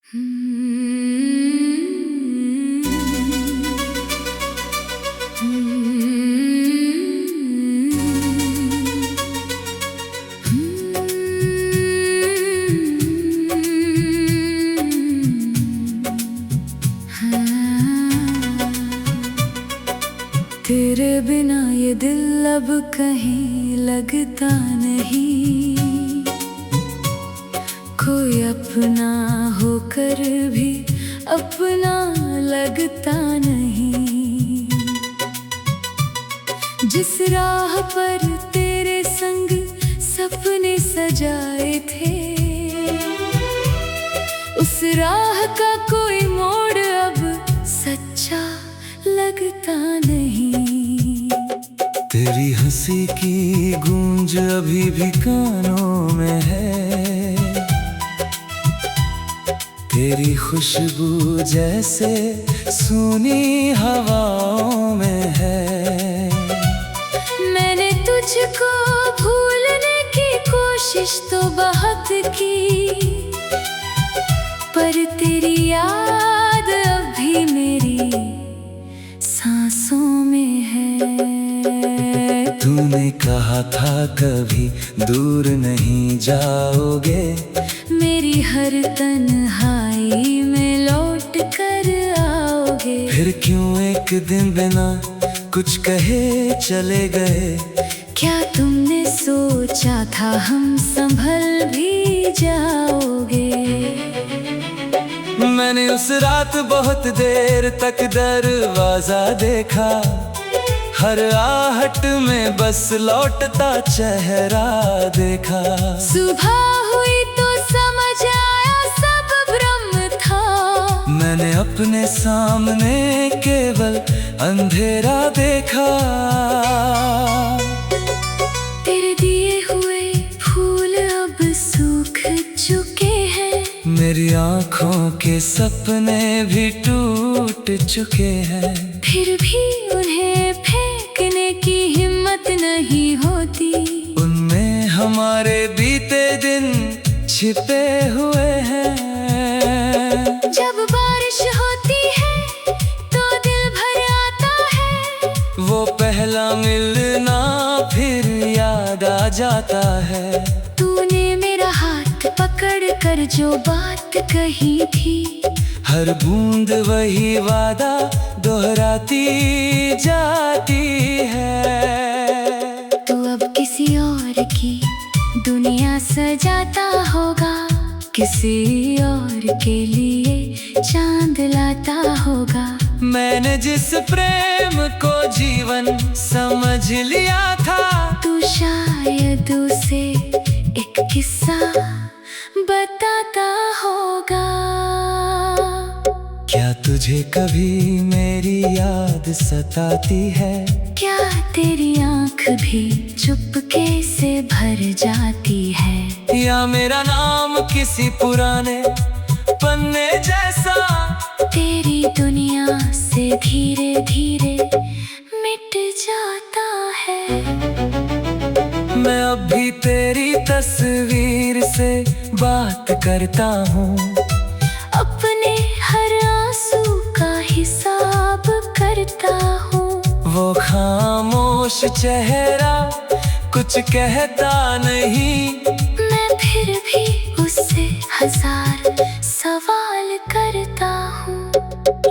तेरे बिना ये दिल अब कहीं लगता नहीं, कोई अपना होकर भी अपना लगता नहीं। जिस राह पर तेरे संग सपने सजाए थे, उस राह का कोई मोड़ अब सच्चा लगता नहीं। तेरी हंसी की गूंज अभी भी कानों में है, तेरी खुशबू जैसे सूनी हवाओं में है। मैंने तुझको भूलने की कोशिश तो बहुत की, पर तेरी याद अभी मेरी सांसों में है। तूने कहा था कभी दूर नहीं जाओगे, मेरी हर तन्हाई में लौट कर आओगे। फिर क्यों एक दिन बिना कुछ कहे चले गए? क्या तुमने सोचा था हम संभल भी जाओगे? मैंने उस रात बहुत देर तक दरवाजा देखा, हर आहट में बस लौटता चेहरा देखा। सुबह हुई तो समझ आया सब भ्रम था, मैंने अपने सामने केवल अंधेरा देखा। तेरे दिए हुए फूल अब सूख चुके हैं, मेरी आँखों के सपने भी टूट चुके हैं। फिर भी उन्हें फेंकने की हिम्मत नहीं होती, उनमें हमारे बीते दिन छिपे हुए हैं। जब बारिश होती है तो दिल भर आता है, वो पहला मिलना फिर याद आ जाता है। तूने मेरा हाथ पकड़ कर जो बात कही थी, हर बूंद वही वादा दोहराती जाती है। तू अब किसी और की दुनिया सजाता होगा, किसी और के लिए चांद लाता होगा। मैंने जिस प्रेम को जीवन समझ लिया था, तू शायद उसे एक किस्सा बताता होगा। क्या तुझे कभी मेरी याद सताती है? क्या तेरी आँख भी चुपके से भर जाती है? या मेरा नाम किसी पुराने पन्ने जैसा तेरी दुनिया से धीरे धीरे मिट जाता है। मैं अब भी तेरी तस्वीर से बात करता हूँ, अपने हर आंसू का हिसाब करता हूँ। वो खामोश चेहरा कुछ कहता नहीं, मैं फिर भी उससे हजार सवाल करता हूँ।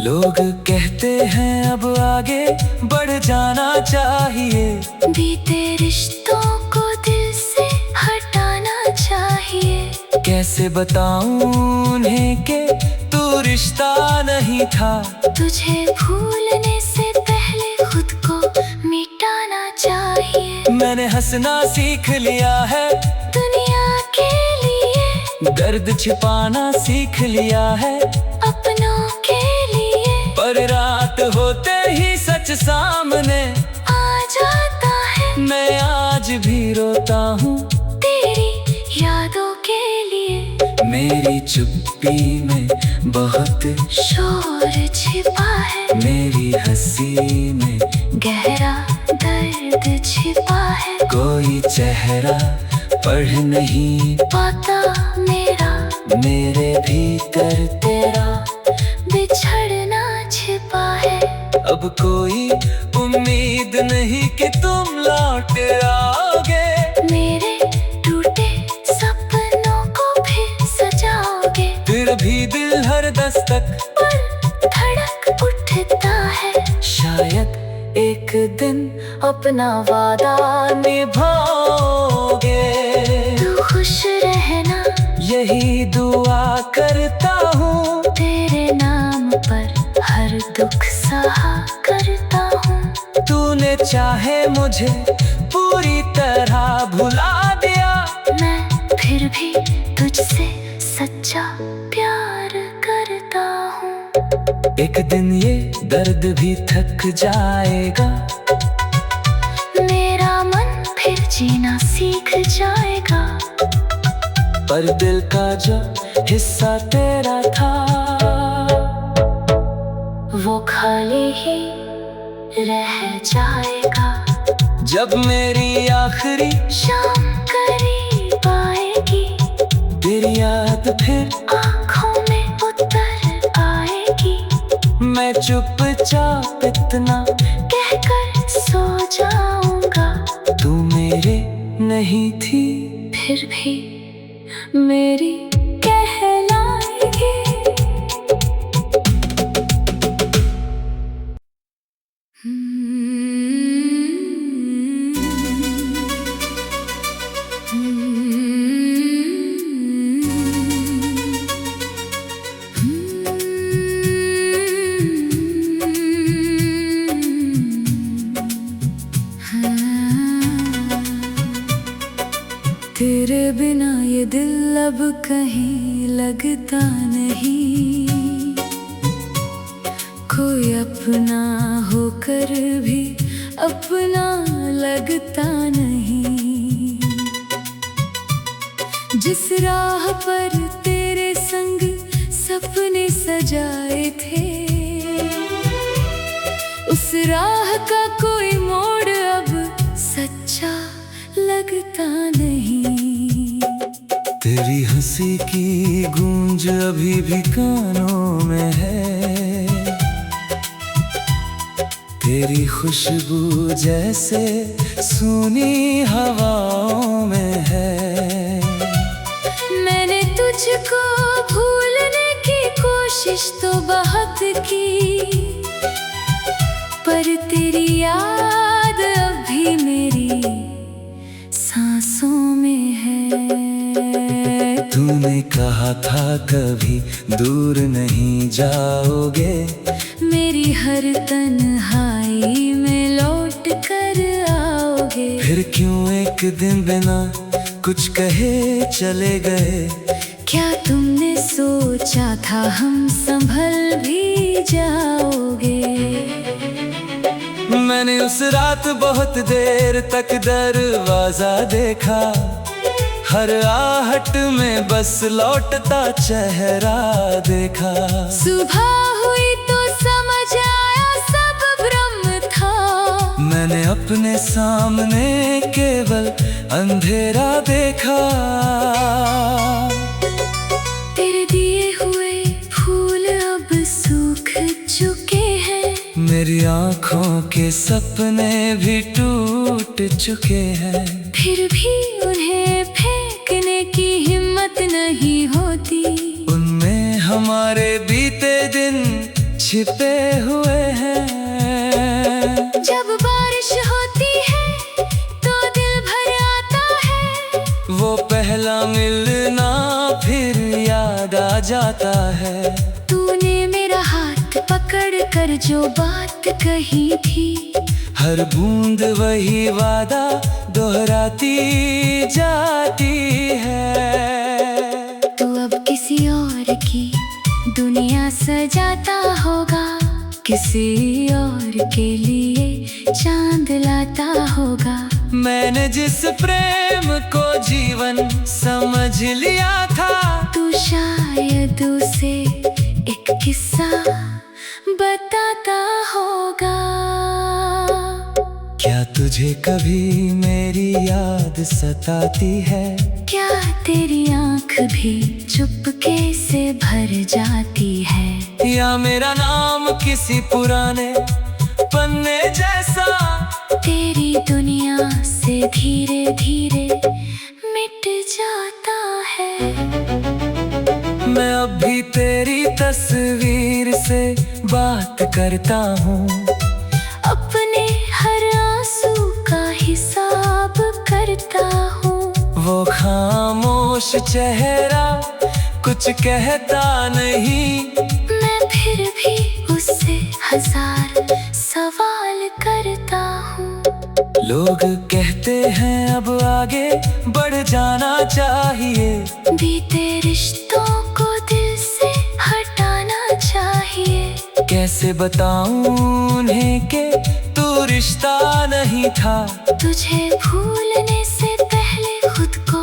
लोग कहते हैं अब आगे बढ़ जाना चाहिए, बीते रिश्तों को दिल से हटाना चाहिए। कैसे बताऊं उन्हें कि तू रिश्ता नहीं था? तुझे भूलने से पहले खुद को मिटाना चाहिए। मैंने हंसना सीख लिया है दुनिया के लिए, दर्द छिपाना सीख लिया है अपनों के लिए। पर रात होते ही सच सामने आ जाता है, मैं आज भी रोता हूँ तेरी यादों के लिए। मेरी चुप्पी में बहुत शोर छिपा है, मेरी हंसी में गहरा दर्द छिपा है। कोई चेहरा पढ़ नहीं पाता मेरा मेरे भीतर तेरा बिछड़ना छिपा है। अब कोई उम्मीद नहीं कि तुम लौट आओगे। मेरे टूटे सपनों को फिर सजाओगे। फिर भी दिल हर दस्तक पर धड़क उठता है। शायद एक दिन अपना वादा निभाओगे। तू खुश रहना यही दुआ करता हूँ। तेरे नाम पर हर दुख सहा करता हूँ। तूने चाहे मुझे पूरी तरह भुला दिया। मैं फिर भी तुझसे सच्चा प्यार करता हूँ। एक दिन ये दर्द भी थक जाएगा। मेरा मन फिर जीना सीख जाएगा। पर दिल का जो हिस्सा तेरा था वो खाली ही रह जाएगा। जब मेरी आखिरी शाम करीब आएगी। तेरी याद फिर आँखों में उतर आएगी। मैं चुपचाप इतना कहकर सो जाऊंगा। तू मेरे नहीं थी फिर भी मेरी कहलाएगी। तेरे बिना ये दिल अब कहीं लगता नहीं। कोई अपना होकर भी अपना लगता नहीं। जिस राह पर तेरे संग सपने सजाए थे उस राह का कोई मोड़ अब सच्चा लगता नहीं। तेरी हंसी की गूंज अभी भी कानों में है। तेरी खुशबू जैसे सूनी हवाओं में है। मैंने तुझको भूलने की कोशिश तो बहुत की। पर तेरी याद अब भी मेरी सांसों में है। तूने कहा था कभी दूर नहीं जाओगे। मेरी हर तन्हाई में लौट कर आओगे। फिर क्यों एक दिन बिना कुछ कहे चले गए। क्या तुमने सोचा था हम संभल भी जाओगे। मैंने उस रात बहुत देर तक दरवाजा देखा। हर आहट में बस लौटता चेहरा देखा। सुबह हुई तो समझ आया सब भ्रम था। मैंने अपने सामने केवल अंधेरा देखा। तेरे दिए हुए फूल अब सूख चुके हैं। मेरी आँखों के सपने भी टूट चुके हैं। फिर भी उन्हें फेंकने की हिम्मत नहीं होती। उनमें हमारे बीते दिन छिपे हुए हैं। जब बारिश होती है तो दिल भर आता है। वो पहला मिलना फिर याद आ जाता है। तूने मेरा हाथ पकड़ कर जो बात कही थी। हर बूंद वही वादा दोहराती जाती है। तू अब किसी और की दुनिया सजाता होगा। किसी और के लिए चांद लाता होगा। मैंने जिस प्रेम को जीवन समझ लिया था। तू शायद उसे एक किस्सा बताता होगा। क्या तुझे कभी मेरी याद सताती है? क्या तेरी आँख भी चुपके से भर जाती है? या मेरा नाम किसी पुराने पन्ने जैसा तेरी दुनिया से धीरे धीरे मिट जाता है। मैं अब भी तेरी तस्वीर से बात करता हूँ, अपने हर आंसू का हिसाब करता हूँ। वो खामोश चेहरा कुछ कहता नहीं, मैं फिर भी उससे हजार सवाल करता हूँ। लोग कहते हैं अब आगे बढ़ जाना चाहिए, बीते रिश्तों को दिल से हटाना चाहिए। कैसे बताऊं उन्हें कि तू रिश्ता नहीं था? तुझे भूलने से पहले खुद को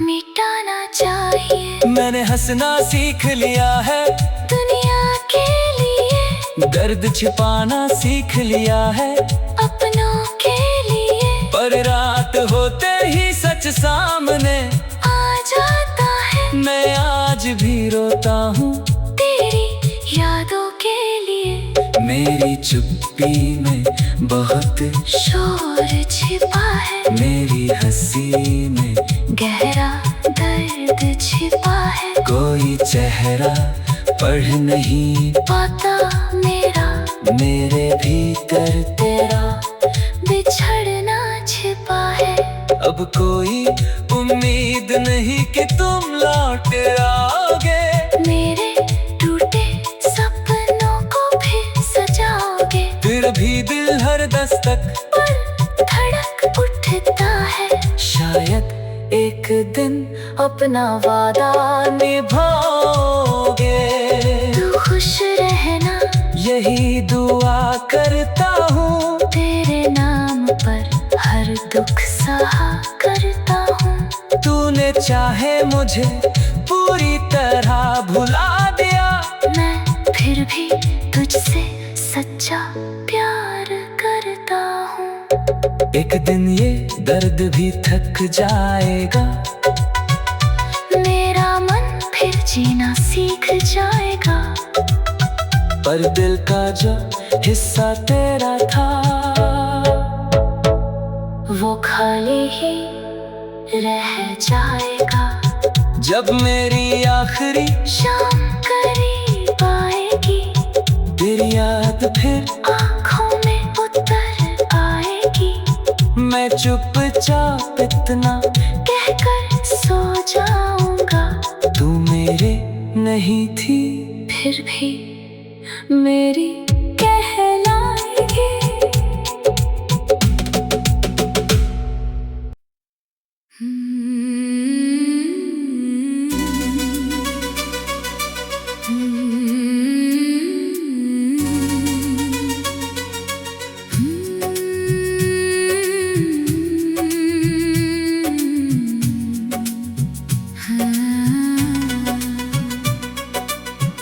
मिटाना चाहिए। मैंने हंसना सीख लिया है दुनिया के लिए, दर्द छिपाना सीख लिया है अपनों के लिए। पर रात होते ही सच सामने आ जाता है, मैं आज भी रोता हूँ तेरी यादों के लिए। मेरी चुप्पी में बहुत शोर छिपा है, मेरी हंसी में गहरा दर्द छिपा है। कोई चेहरा पढ़ नहीं पाता मेरा, मेरे भीतर तेरा बिछड़ना छिपा है। अब कोई उम्मीद नहीं कि तुम लौट आओगे, मेरे टूटे सपनों को फिर सजाओगे। फिर भी दिल हर दस्तक पर धड़क उठता है, शायद एक दिन अपना वादा निभाओगे। तू खुश रहना यही दुआ करता हूँ, तेरे नाम पर हर दुख सहा करता हूँ। तूने चाहे मुझे पूरी तरह भुला दिया, मैं फिर भी तुझसे सच्चा प्यार करता हूँ। एक दिन ये दर्द भी थक जाएगा, मेरा मन फिर जीना सीख जाएगा। पर दिल का जो हिस्सा तेरा था वो खाली ही रह जाएगा। जब मेरी आखिरी शाम करीब आएगी, तेरी याद फिर आँखों में उतर आएगी। मैं चुपचाप इतना कहकर सो जाऊंगा, तू मेरे नहीं थी फिर भी मेरी कहलाएगी।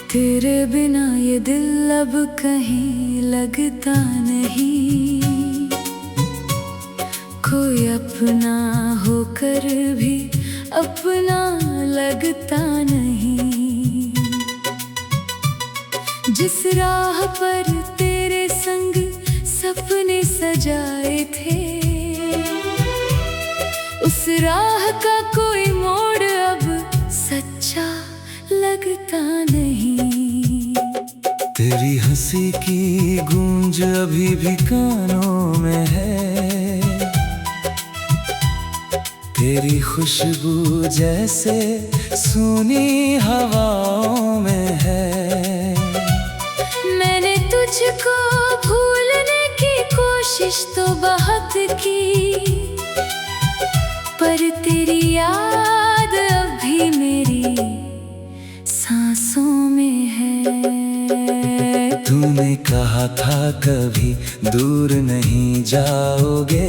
तेरे बिना ये दिल अब कहीं लगता नहीं, कोई अपना होकर भी अपना लगता नहीं। जिस राह पर तेरे संग सपने सजाए थे, उस राह का कोई मोड़ अब सच्चा लगता नहीं। तेरी हंसी की गूंज अभी भी कानों में है, तेरी खुशबू जैसे सूनी हवाओं में है। मैंने तुझको भूलने की कोशिश तो बहुत की, पर तेरी याद अभी मेरी सांसों में है। तूने कहा था कभी दूर नहीं जाओगे,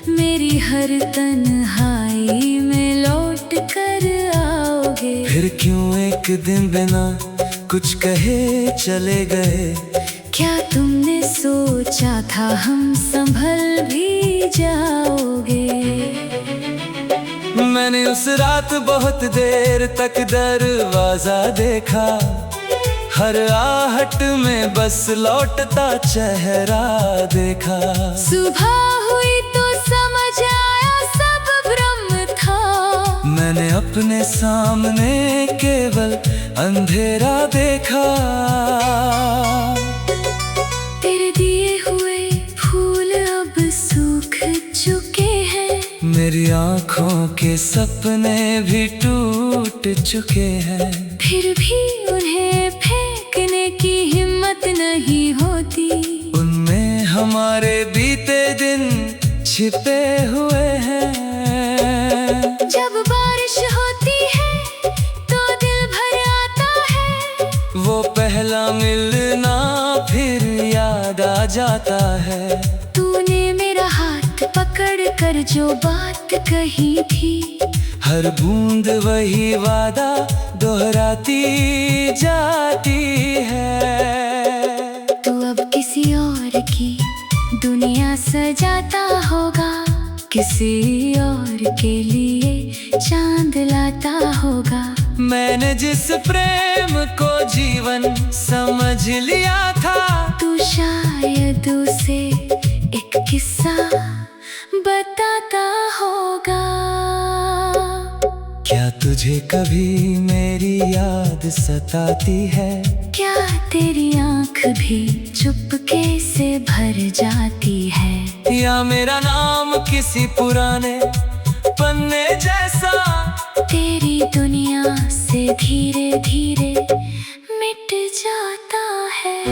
मेरी हर तन्हाई में लौट कर आओगे। फिर क्यों एक दिन बिना कुछ कहे चले गए? क्या तुमने सोचा था हम संभल भी जाओगे? मैंने उस रात बहुत देर तक दरवाजा देखा, हर आहट में बस लौटता चेहरा देखा। सुबह हुई तो समझ आया सब भ्रम था। मैंने अपने सामने केवल अंधेरा देखा। तेरे दिए हुए फूल अब सूख चुके हैं, मेरी आँखों के सपने भी टूट चुके हैं। फिर भी उन्हें फेंकने की हिम्मत नहीं होती। उनमें हमारे बीते दिन छिपे हुए हैं। जब बारिश होती है तो दिल भर आता है, वो पहला मिलना फिर याद आ जाता है। तूने मेरा हाथ पकड़ कर जो बात कही थी, हर बूंद वही वादा दोहराती जाती है। तू अब किसी और की दुनिया सजाता होगा, किसी और के लिए चांद लाता होगा। मैंने जिस प्रेम को जीवन समझ लिया था, तू शायद उसे एक किस्सा बताता होगा। क्या तुझे कभी मेरी याद सताती है? क्या तेरी आँख भी चुपके से भर जाती है? या मेरा नाम किसी पुराने पन्ने जैसा तेरी दुनिया से धीरे धीरे मिट जाता है।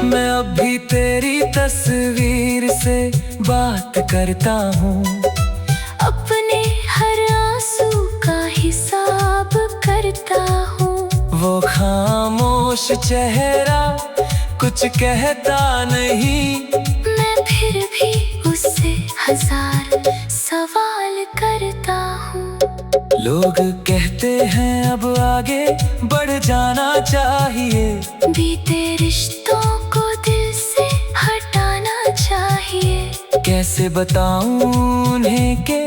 मैं अब भी तेरी तस्वीर से बात करता हूँ, अपने हर आंसू का हिसाब करता हूँ। वो खामोश चेहरा कुछ कहता नहीं, मैं फिर भी उससे हजार सवाल करता हूँ। लोग कहते हैं अब आगे बढ़ जाना चाहिए, बीते रिश्तों को दिल से हटाना चाहिए। कैसे बताऊं उन्हें कि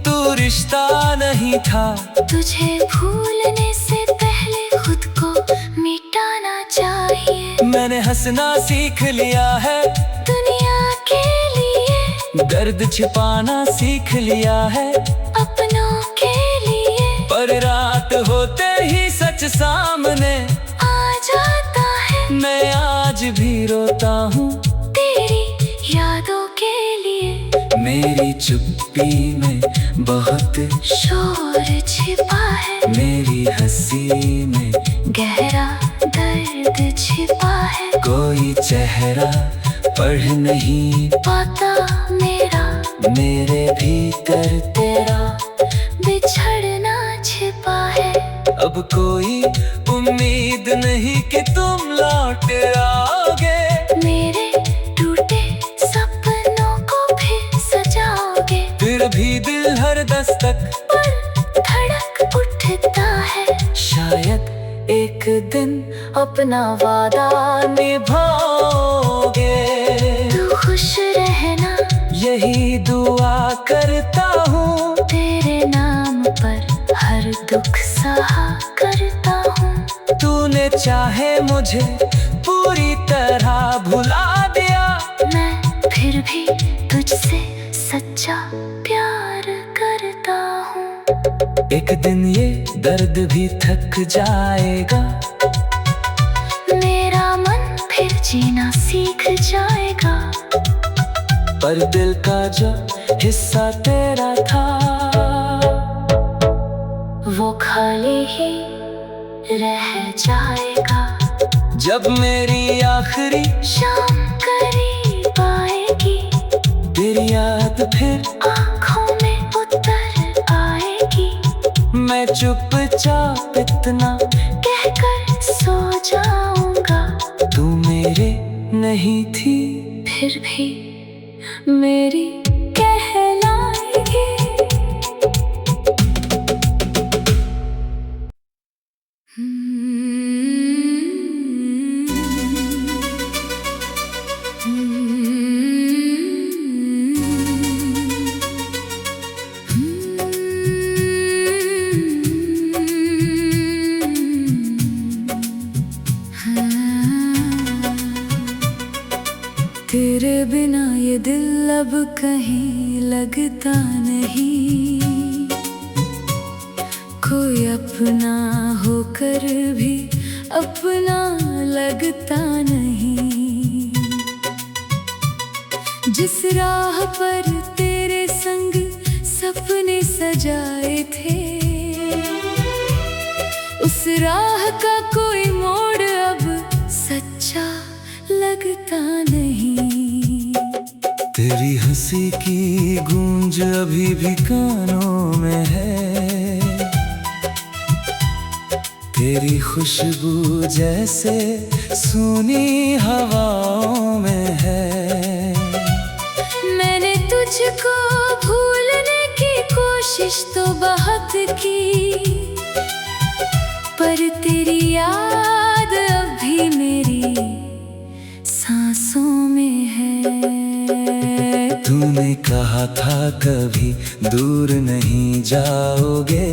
तू रिश्ता नहीं था। तुझे भूलने से पहले खुद को मिटाना चाहिए। मैंने हंसना सीख लिया है, दुनिया के लिए दर्द छिपाना सीख लिया है, अपनों के लिए। पर रात होते ही सच सामने आ जाता है, मैं आज भी रोता हूँ तेरी यादों के लिए। मेरी चुप्पी में बहुत शोर छिपा है, मेरी हंसी में गहरा दर्द छिपा है। कोई चेहरा पढ़ नहीं पाता मेरा, मेरे भीतर तेरा बिछड़ना छिपा है। अब कोई उम्मीद नहीं कि तुम लौट आओगे, मेरे टूटे सपनों को फिर सजाओगे। फिर भी दिल हर दस्तक पर धड़क उठता है, शायद एक दिन अपना वादा निभाओगे। तू खुश रहना यही दुआ करता हूँ, तेरे नाम पर हर दुख सहा करता हूँ। तूने चाहे मुझे पूरी तरह भुला दिया, मैं फिर भी तुझसे सच्चा प्यार करता हूँ। एक दिन ये दर्द भी थक जाएगा, मेरा मन फिर जीना सीख जाएगा। पर दिल का जो हिस्सा तेरा था, वो खाली ही रह जाएगा। जब मेरी आखिरी शाम करीब आएगी, तेरी याद फिर आँखों में उतर आएगी। मैं चुपचाप इतना कहकर सो जाऊंगा, तू मेरे नहीं थी फिर भी मेरी कहलाएगी। तेरे बिना ये दिल अब कहीं लगता नहीं, कोई अपना होकर भी अपना लगता नहीं। जिस राह पर तेरे संग सपने सजाए थे, उस राह का कोई मोड़ अब सच्चा लगता नहीं। तेरी हंसी की गूंज अभी भी कानों में है, तेरी खुशबू जैसे सूनी हवाओं में है। मैंने तुझको भूलने की कोशिश तो बहुत की, पर तेरी याद अभी मेरी सांसों में है। तूने कहा था कभी दूर नहीं जाओगे,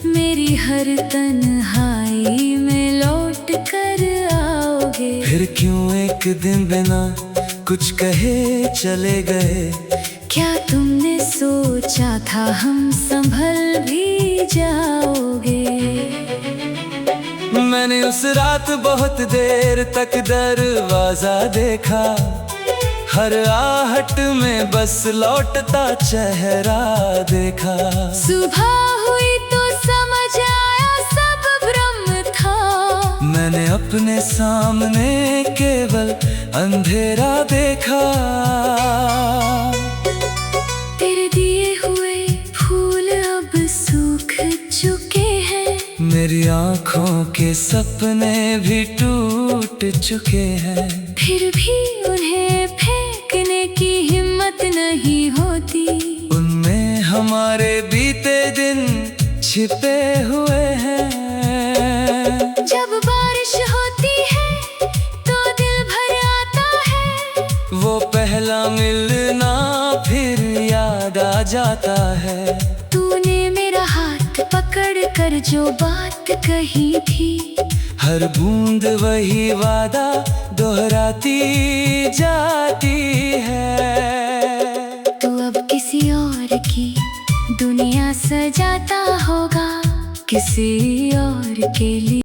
मेरी हर तन्हाई में लौट कर आओगे। फिर क्यों एक दिन बिना कुछ कहे चले गए? क्या तुमने सोचा था हम संभल भी जाओगे? मैंने उस रात बहुत देर तक दरवाजा देखा, हर आहट में बस लौटता चेहरा देखा। सुबह हुई तो समझ आया सब भ्रम था, मैंने अपने सामने केवल अंधेरा देखा। तेरे दिए हुए फूल अब सूख चुके हैं, मेरी आँखों के सपने भी टूट चुके हैं। फिर भी उन्हें फेंकने की हिम्मत नहीं होती, उनमें हमारे बीते दिन छिपे हुए हैं। जब बारिश होती है तो दिल भर आता है, वो पहला मिलना फिर याद आ जाता है। तूने मेरा हाथ पकड़ कर जो बात कही थी, हर बूंद वही वादा दोहराती जाती है। तू अब किसी और की दुनिया सजाता होगा, किसी और के लिए।